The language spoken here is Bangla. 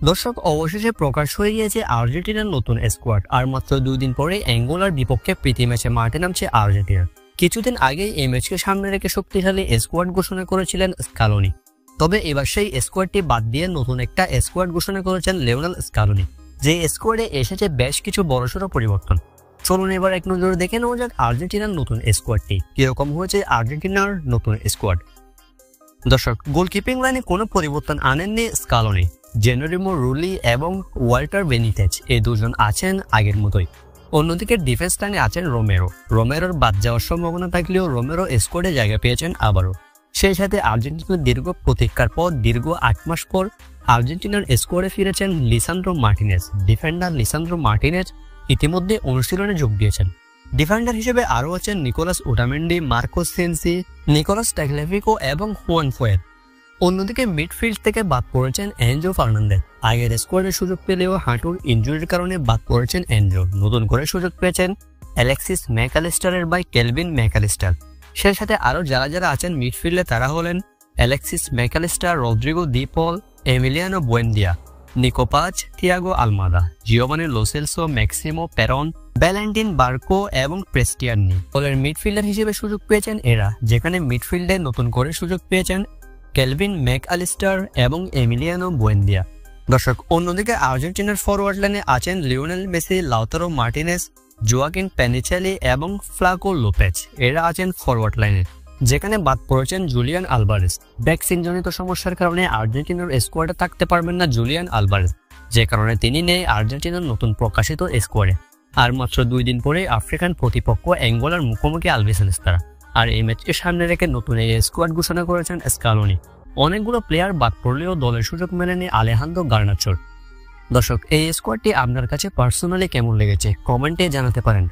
দর্শক, অবশেষে প্রকাশ হয়ে গিয়েছে আর্জেন্টিনার নতুন স্কোয়াড। আর মাত্র 2 দিন পরে অ্যাঙ্গোলার বিপক্ষে প্রীতি ম্যাচে মাঠে নামছে আর্জেন্টিনা। কিছুদিন আগে এই ম্যাচকে সামনে রেখে শক্তিশালী স্কোয়াড ঘোষণা করেছিলেন স্কালোনি। তবে এবার সেই স্কোয়াডটি বাদ দিয়ে নতুন একটা স্কোয়াড ঘোষণা করেছেন লিওনেল স্কালোনি, যে স্কোয়াডে এসেছে বেশ কিছু বড়সড় পরিবর্তন। চলুন এবার এক নজরে দেখে নেওয়া যাক আর্জেন্টিনার নতুন স্কোয়াডটি কিরকম হয়েছে। আর্জেন্টিনার নতুন স্কোয়াড। দর্শক, গোলকিপিং লাইনে কোনো পরিবর্তন আনেননি স্কালোনি। জেনেরিমো রুলি এবং ওয়াল্টার বেনিতেজ এই দুজন আছেন আগের মতোই। অন্যদিকে ডিফেন্স লাইনে আছেন রোমেরোর বাদ যাওয়ার সম্ভাবনা থাকলেও রোমেরো স্কোয়াডে জায়গা পেয়েছেন আবারও। সেই সাথে আর্জেন্টিনার দীর্ঘ প্রতীক্ষার পর দীর্ঘ 8 মাস পর আর্জেন্টিনার স্কোয়াডে ফিরেছেন Lisandro Martinez. Defender Lisandro Martinez ইতিমধ্যে অনুশীলনে যোগ দিয়েছেন। ডিফেন্ডার হিসেবে আরও আছেন নিকোলাস ওটামেন্ডি, মার্কোস সেন্সি, নিকোলাস ট্যাগলেভিকো এবং হুয়ান ফোয়ের। অন্যদিকে মিডফিল্ড থেকে বাদ পড়েছেন এনজো ফার্নান্দেজ। আগের স্কোয়াডে সুযোগ পেলেও হাঁটুর ইনজুরির কারণে বাদ পড়েছেন এনজো। নতুন করে সুযোগ পেয়েছেন অ্যালেক্সিস ম্যাকঅ্যালিস্টারের ভাই কেলভিন ম্যাকঅ্যালিস্টার। সেই সাথে আরও যারা আছেন মিডফিল্ডে তারা হলেন Alexis Mac Allister, Rodrigo De Paul, Emiliano Buendia, Nico Paz, Thiago Almada, Giovani Lo Celso, Maximo Perrone, Valentin Barco এবং প্রেস্টিয়ানি। দলের মিডফিল্ডার হিসেবে সুযোগ পেয়েছেন এরা, যেখানে মিডফিল্ডে নতুন করে সুযোগ পেয়েছেন কেলভিন ম্যাকঅ্যালিস্টার এবং এমিলিয়ানো বুয়েন্দিয়া। দর্শক, অন্যদিকে আর্জেন্টিনার ফরওয়ার্ড লাইনে আছেন Lionel Messi, Lautaro Martinez, Joaquin Panichelli এবং ফ্লাকো লোপেজ। এরা আছেন ফরওয়ার্ড লাইনে, যেখানে বাদ পড়েছেন জুলিয়ান আলভারেজ। ভ্যাকসিনজনিত সমস্যার কারণে আর্জেন্টিনার স্কোয়াডে থাকতে পারবেন না জুলিয়ান আলভারেজ, যে কারণে তিনি নেই আর্জেন্টিনার নতুন প্রকাশিত স্কোয়াডে। আর মাত্র 2 দিন পরে আফ্রিকান প্রতিপক্ষ অ্যাঙ্গোলার মুখোমুখি আলবিসেলেস্তারা। আর এই ম্যাচকে সামনে রেখে নতুন এই স্কোয়াড ঘোষণা করেছেন স্কালোনি। অনেকগুলো প্লেয়ার বাদ পড়লেও দলের সুযোগ মেলেনি আলেহান্দ্রো গার্নাচোর। দর্শক, এই স্কোয়াডটি আপনার কাছে পার্সোনালি কেমন লেগেছে কমেন্টে জানাতে পারেন।